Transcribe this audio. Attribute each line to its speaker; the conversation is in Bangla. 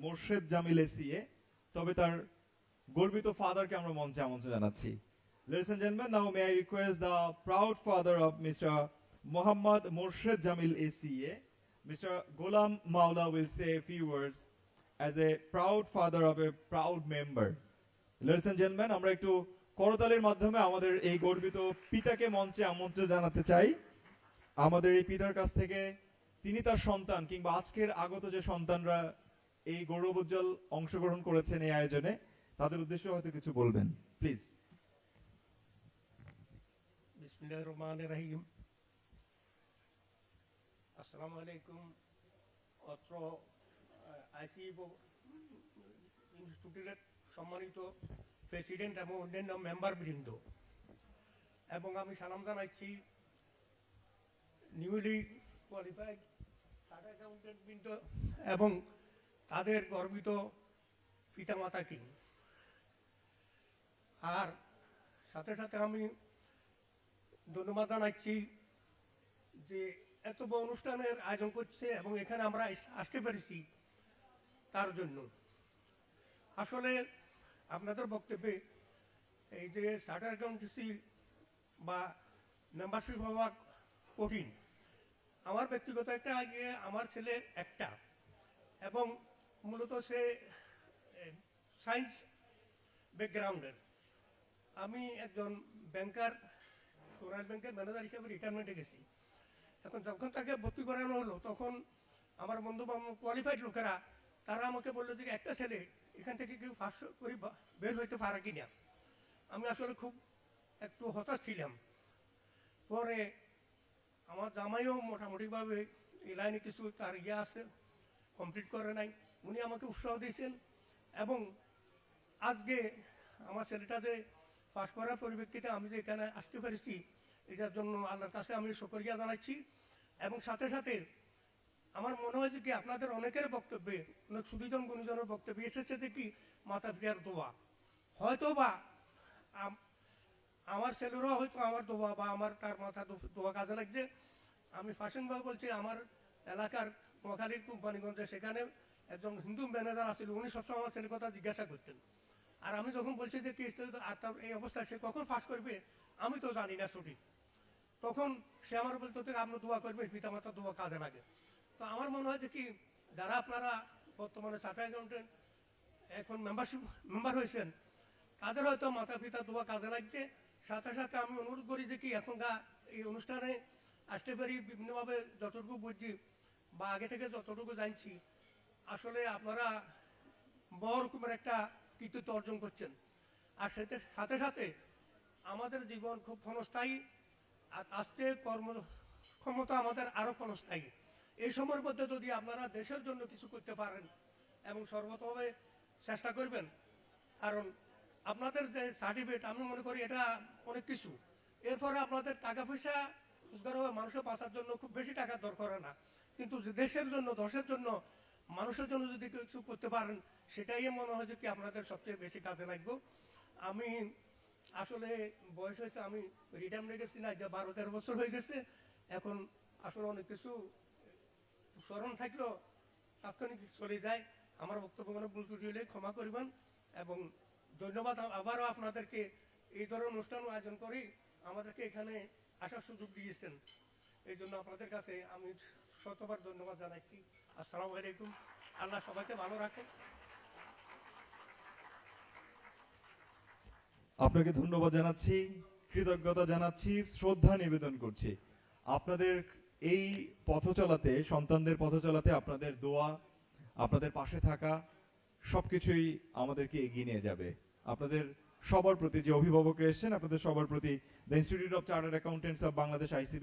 Speaker 1: মোর্শেদ জামিল এসিএ, তবে তার গর্বিত ফাদারকে আমরা মঞ্চে আমন্ত্রণ জানাচ্ছি। Ladies and gentlemen, now may I request the proud father of Mr. Muhammad Morshed Jamil ACA, Mr. Ghulam Maula will say a few words as a proud father of a proud member. Ladies and gentlemen, আমরা একটু করতালির মাধ্যমে আমাদের এই গর্বিত পিতাকে মঞ্চে আমন্ত্রণ জানাতে চাই। আমাদের এই পিতার কাছ থেকে তিনি তার সন্তান কিংবা আজকের আগত যে সন্তানরা এই গৌরবোজ্জ্বল অংশগ্রহণ করেছেন এই আয়োজনে, তাদের উদ্দেশ্যে হয়তো কিছু বলবেন, প্লিজ।
Speaker 2: বিসমিল্লাহির রহমানির রহিম। আসসালামু আলাইকুম। অত্র আইসি ইনস্টিটিউটের সম্মানিত প্রেসিডেন্ট এবং অন্যান্য মেম্বার বৃন্দ, এবং আমি সালাম জানাচ্ছি নিউলি কোয়ালিফাইড চার্টার্ড অ্যাকাউন্টেন্ট বৃন্দ এবং তাদের গর্বিত পিতামাতাকে। আর সাথে সাথে আমি ধন্যবাদ জানাচ্ছি যে এত বড় অনুষ্ঠানের আয়োজন করছে এবং এখানে আমরা আসতে পেরেছি তার জন্য। আসলে আপনাদের বক্তব্যে এই যে চার্টার্ড অ্যাকাউন্টেন্সি বা মেম্বারশিপ হওয়া কঠিন, আমার ব্যক্তিগত একটা আগে আমার ছেলে একটা, এবং মূলত সে সায়েন্স ব্যাকগ্রাউন্ডের। আমি একজন ব্যাংকার, রয়্যাল ব্যাংকের ম্যানেজার হিসেবে রিটায়ারমেন্টে গেছি। এখন যখন তাকে ভর্তি করানো হলো, তখন আমার বন্ধু বান্ধব কোয়ালিফাইড লোকেরা তারা আমাকে বললো যে একটা ছেলে এখান থেকে কেউ পাস করে বের হইতে পারে কিনা। আমি আসলে খুব একটু হতাশ ছিলাম। পরে আমার জামাইও মোটামুটিভাবে এই লাইনে কিছু তার আছে, কমপ্লিট করে নাই, উনি আমাকে উৎসাহ দিয়েছেন। এবং আজকে আমার ছেলেটা যে পাস করার পরিপ্রেক্ষিতে আমি যে এখানে আসতে পেরেছি, এটার জন্য আল্লাহর কাছে আমি শুকরিয়া জানাচ্ছি। এবং সাথে সাথে আমার মনে হয়েছে কি আপনাদের অনেকের বক্তব্যে, অনেক সুদীজন গুণীজনের বক্তব্যে এসেছে যে কি মাতা পিতার দোয়া, হয়তো বা আমার ছেলেরাও হয়তো আমার দোয়া বা আমার তার মাথা দোয়া কাজে লাগছে। আমি ফাঁসেনভাবে বলছি, আমার এলাকার নোয়াখালীর কোম্পানিগঞ্জে সেখানে একজন হিন্দু ম্যানেজার আসছিল, উনি সবসময় আমার ছেলের কথা জিজ্ঞাসা করতেন। আর আমি যখন বলছি যে কি আর তার এই অবস্থায় সে কখন পাস করবে আমি তো জানি না সঠিক, তখন সে আমার বলতো যে আপনি দোয়া করবেন, পিতামাতা দোয়া কাজে লাগে। তো আমার মনে হয় যে কি যারা আপনারা বর্তমানে চার্টার্ড অ্যাকাউন্টেন্ট এখন মেম্বার হয়েছেন, তাদের হয়তো মাতা পিতা দোয়া কাজে লাগছে। সাথে সাথে আমি অনুরোধ করি যে কি এখনকার এই অনুষ্ঠানে আসতে পারি বিভিন্নভাবে যতটুকু বুঝছি বা আগে থেকে যতটুকু জানছি, আসলে আপনারা বড় রকমের একটা কৃতিত্ব অর্জন করছেন। আর সাথে সাথে আমাদের জীবন খুব ক্ষণস্থায়ী, আর আসছে কর্মক্ষমতা আমাদের আরো ক্ষণস্থায়ী। এই সময়ের মধ্যে যদি আপনারা দেশের জন্য কিছু করতে পারেন এবং সর্বতভাবে চেষ্টা করবেন, কারণ আপনাদের যে সার্টিফিকেট আমি মনে করি এটা অনেক কিছু। এরপরে আপনাদের টাকা পয়সা রোজগার হবে, মানুষের বাঁচার জন্য খুব বেশি টাকা দরকার না, কিন্তু দেশের জন্য, দেশের জন্য, মানুষের জন্য যদি কিছু করতে পারেন, সেটাই মনে হয় যে কি আপনাদের সবচেয়ে বেশি কাজে লাগবে। আমি আসলে বয়স হয়েছে, আমি রিটায়ারমেন্ট গেছি না, 12-13 বছর হয়ে গেছে। এখন আসলে অনেক কিছু স্মরণ থাকলেও তাৎক্ষণিক চলে যায়। আমার বক্তব্য কোনো ভুল ত্রুটি হলে ক্ষমা করবেন। এবং ধন্যবাদ আবারও আপনাদেরকে, এই ধরনের অনুষ্ঠান আয়োজন করে আমাদেরকে এখানে আসার সুযোগ দিয়েছেন, এই জন্য আপনাদের কাছে আমি শতবার ধন্যবাদ জানাচ্ছি। আসসালামু আলাইকুম। আল্লাহ সবাইকে ভালো রাখেন।
Speaker 1: আপনাকে ধন্যবাদ জানাচ্ছি, কৃতজ্ঞতা জানাচ্ছি, শ্রদ্ধা নিবেদন করছি। আপনাদের এই পথ চলাতে, সন্তানদের পথ চলাতে আপনাদের দোয়া, আপনাদের পাশে থাকা সবকিছুই আমাদেরকে এগিয়ে নিয়ে যাবে। আপনাদের সবার প্রতি যে অভিভাবক এসেছেন, আপনাদের সবার প্রতি the institute of chartered accountants of Bangladesh ICB